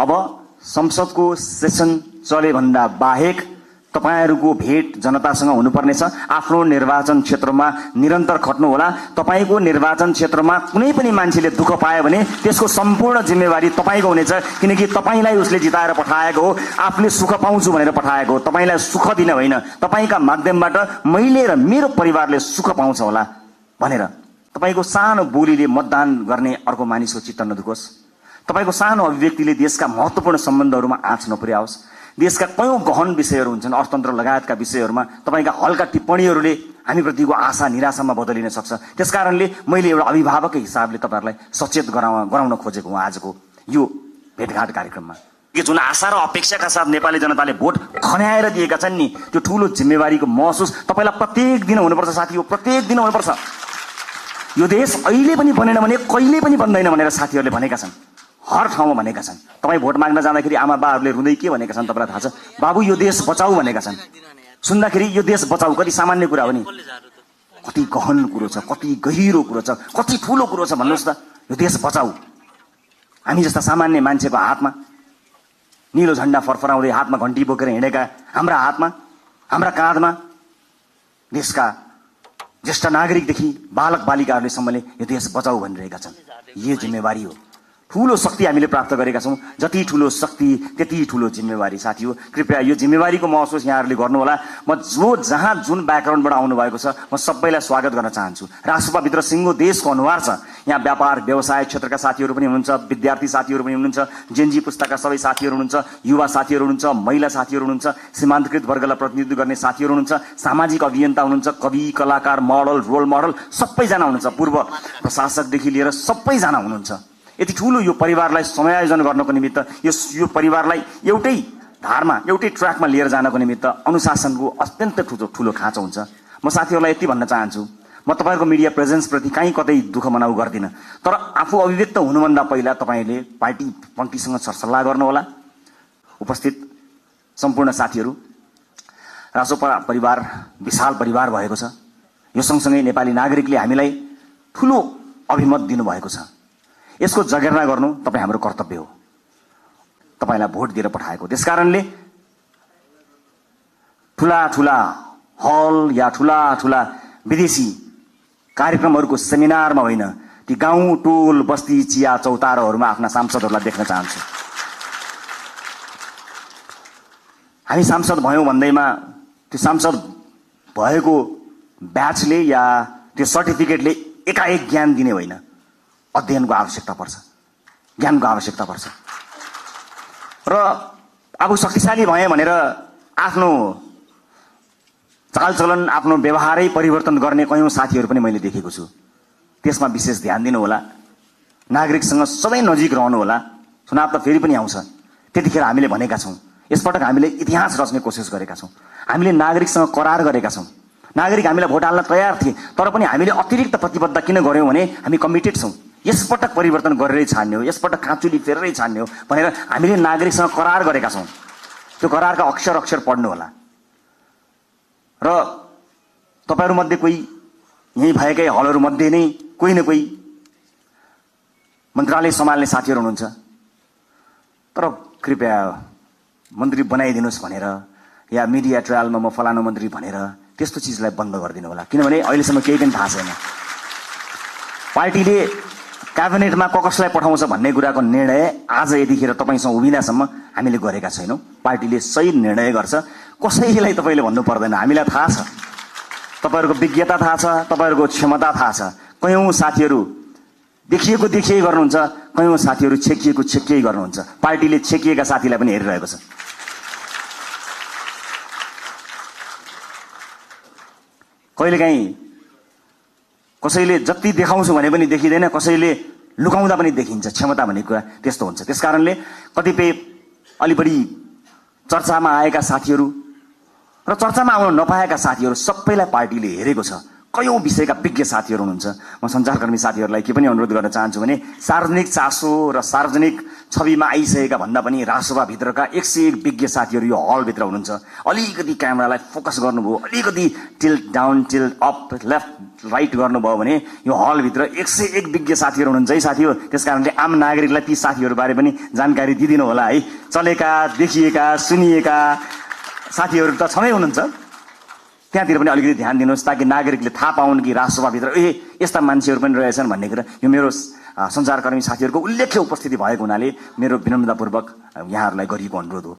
अब संसदको सेसन चले भन्दा बाहेक तपाईहरुको भेट जनतासँग हुनुपर्नेछ। आफ्नो निर्वाचन क्षेत्रमा निरन्तर खट्नु होला। तपाईको निर्वाचन क्षेत्रमा कुनै पनि मान्छेले दुःख पायो भने त्यसको सम्पूर्ण जिम्मेवारी तपाईको हुनेछ, किनकि तपाईलाई उसले जिताएर पठाएको हो, आफूले सुख पाउँछु भनेर पठाएको हो, तपाईलाई सुख दिन होइन, तपाईका माध्यमबाट मैले र मेरो परिवारले सुख पाउँछ होला भनेर। तपाईको सानो बोलीले मतदान गर्ने अर्को मानिसको चित्त नदुखोस्। तपाईको सानो अभिव्यक्तिले देशका महत्त्वपूर्ण सम्बन्धहरुमा आँच नपुर्याओस्। देशका कयौं गहन विषयहरू हुन्छन्, अर्थतन्त्र लगायतका विषयहरूमा तपाईका हल्का टिप्पणीहरूले हामीप्रतिको आशा निराशामा बदलिन सक्छ। त्यसकारणले मैले एउटा अभिभावककै हिसाबले तपाईहरुलाई सचेत गराउन खोजेको हुँ आजको यो भेटघाट कार्यक्रममा। के जुन आशा र अपेक्षाका साथ नेपाली जनताले भोट खन्याएर दिएका छन् नि, त्यो ठूलो जिम्मेवारीको महसुस तपाईलाई प्रत्येक दिन हुनुपर्छ साथी हो, प्रत्येक दिन हुनुपर्छ। यो देश अहिले पनि बनेन भने कहिले पनि बन्दैन भनेर साथीहरूले भनेका छन्, हर ठाउँमा भनेका छन्। तपाई भोट माग्न जाँदाखेरि आमा बाहरूले रुँदै के भनेका छन् तपाईलाई थाहा छ? बाबु यो देश बचाऊ भनेका छन्। सुन्दाखेरि यो देश बचाऊ कति सामान्य कुरा हो नि, कति गहन कुरो छ, कति गहिरो कुरो छ, कति ठूलो कुरो छ भन्नुस् त। यो देश बचाऊ हामी जस्ता सामान्य मान्छेको हातमा, नीलो झण्डा फरफराउँदै हातमा घण्टी बोकेर हिँडेका हाम्रा हातमा, हाम्रा काँधमा देशका ज्येष्ठ नागरिकदेखि बालक बालिकाहरूले सम्मले यो देश बचाऊ भनिरहेका छन्। यो जिम्मेवारी हो, ठूलो शक्ति हामीले प्राप्त गरेका छौं। जति ठूलो शक्ति त्यति ठूलो जिम्मेवारी साथी हो। कृपया यो जिम्मेवारीको महसुस यहाँहरूले गर्नुहोला। म जहाँ जुन ब्याकग्राउन्डबाट आउनु भएको छ म सबैलाई स्वागत गर्न चाहन्छु। राष्ट्रसभा भित्र सिङ्गो देशको अनुहार छ। यहाँ व्यापार व्यवसाय क्षेत्रका साथीहरू पनि हुनुहुन्छ, विद्यार्थी साथीहरू पनि हुनुहुन्छ, जेनजी पुस्ताका सबै साथीहरू हुनुहुन्छ, युवा साथीहरू हुनुहुन्छ, महिला साथीहरू हुनुहुन्छ, सीमान्तकृत वर्गलाई प्रतिनिधित्व गर्ने साथीहरू हुनुहुन्छ, सामाजिक अभियन्ता हुनुहुन्छ, कवि कलाकार मोडल रोल मोडल सबैजना हुनुहुन्छ, पूर्व प्रशासकदेखि लिएर सबैजना हुनुहुन्छ। यति ठूलो यो परिवारलाई समायोजन गर्नको निमित्त, यो परिवारलाई एउटै धारमा एउटै ट्र्याकमा लिएर जानको निमित्त अनुशासनको अत्यन्त ठूलो खाँचो हुन्छ। म साथीहरूलाई यति भन्न चाहन्छु, म तपाईहरुको मिडिया प्रेजेन्स प्रति कहीँ कतै दुःख मनाउ गर्दिन, तर आफू अभिव्यक्त हुनुभन्दा पहिला तपाईले पार्टी पङ्क्तिसँग सरसल्लाह गर्नुहोला। उपस्थित सम्पूर्ण साथीहरू, रासोपा परिवार विशाल परिवार भएको छ। यो सँगसँगै नेपाली नागरिकले हामीलाई ठूलो अभिमत दिनुभएको छ। यसको जगेर्ना गर्नु तपाई हाम्रो कर्तव्य हो, तपाईलाई भोट दिएर पठाएको। त्यसकारणले ठूला ठूला हल या ठूला ठूला विदेशी कार्यक्रमहरूको सेमिनारमा होइन, ती गाउँ टोल बस्ती चिया चौतारोहरूमा आफ्ना सांसदहरूलाई देख्न चाहन्छु। हामी सांसद भयौं भन्दैमा त्यो सांसद भएको ब्याचले या त्यो सर्टिफिकेटले एकाएक ज्ञान दिने होइन, अध्ययनको आवश्यकता पर्छ, ज्ञानको आवश्यकता पर्छ। र अब शक्तिशाली भए भनेर आफ्नो चालचलन आफ्नो व्यवहारै परिवर्तन गर्ने कयौं साथीहरू पनि मैले देखेको छु। त्यसमा विशेष ध्यान दिनु होला। नागरिकसँग सबै नजिक रहनु होला। चुनाव त फेरि पनि आउँछ, त्यतिखेर हामीले भनेका छौं, यसपटक हामीले इतिहास रच्ने कोसिस गरेका छौं। हामीले नागरिकसँग करार गरेका छौं। नागरिक हामीलाई भोट हाल्न तयार थिए, तर पनि हामीले अतिरिक्त प्रतिबद्धता किन गर्यौं भने हामी कमिटेड छौं। यसपटक परिवर्तन गरेरै छाड्ने हो, यसपटक काँचुली फेरेरै छाड्ने हो भनेर हामीले नागरिकसँग करार गरेका छौं। त्यो करारका अक्षर अक्षर पढ्नु होला। र तपाईहरु मध्ये कोही यही भएकै हलहरु मध्ये नै कोही न कोही मन्त्रालय सम्हाल्ने साथीहरू हुनुहुन्छ, तर कृपया मन्त्री बनाइदिनुस् भनेर या मिडिया ट्रायलमा म फलानु मन्त्री भनेर त्यस्तो चीजलाई बन्द गरिदिनु होला। किनभने अहिलेसम्म केही पनि थाहा छैन। पार्टीले क्याबिनेटमा कसलाई पठाउँछ भन्ने कुराको निर्णय आज यतिखेर तपाईसँग उभिँदासम्म हामीले गरेका छैनौं। पार्टीले सही निर्णय गर्छ, कसैलाई तपाईले भन्नु पर्दैन। हामीलाई थाहा छ, तपाईहरुको विज्ञता थाहा छ, तपाईहरुको क्षमता थाहा छ। कयौं साथीहरू देखिएको देखिए गर्नुहुन्छ, कयौं साथीहरू छेकिएको छेकिए गर्नुहुन्छ। पार्टीले छेकिएका साथीलाई पनि हेरिरहेको छ। कहिलेकाहीँ कसैले जति देखाउँछु भने पनि देखिँदैन, कसैले लुकाउँदा पनि देखिन्छ। क्षमता भन्ने कुरा त्यस्तो हुन्छ। त्यसकारणले कतिपय अलि बढी चर्चामा आएका साथीहरू र चर्चामा आउन नपाएका साथीहरू सबैलाई पार्टीले हेरेको छ। कयौं विषयका विज्ञ साथीहरू हुनुहुन्छ। म सञ्चारकर्मी साथीहरूलाई के पनि अनुरोध गर्न चाहन्छु भने सार्वजनिक चासो र सार्वजनिक छविमा आइसकेका भन्दा पनि राष्ट्रसभाभित्रका 101 विज्ञ साथीहरू यो हलभित्र हुनुहुन्छ। अलिकति क्यामेरालाई फोकस गर्नुभयो, अलिकति tilt down tilt up left right गर्नुभयो भने यो हलभित्र 101 विज्ञ साथीहरू हुनुहुन्छ है साथी हो। त्यसकारणले आम नागरिकलाई ती साथीहरूबारे पनि जानकारी दिदिनु होला है। चलेका, देखिएका, सुनिएका साथीहरू त छँदै हुनुहुन्छ, त्यहाँतिर पनि अलिकति ध्यान दिनुहोस् ताकि नागरिकले थाहा पाउन् कि राष्ट्रसभाभित्र यस्ता मान्छेहरू पनि रहेछन् भन्ने कुरा। यो मेरो सञ्चारकर्मी साथीहरूको उल्लेख्य उपस्थिति भएको हुनाले मेरो विनम्रतापूर्वक यहाँहरूलाई गरिएको अनुरोध हो।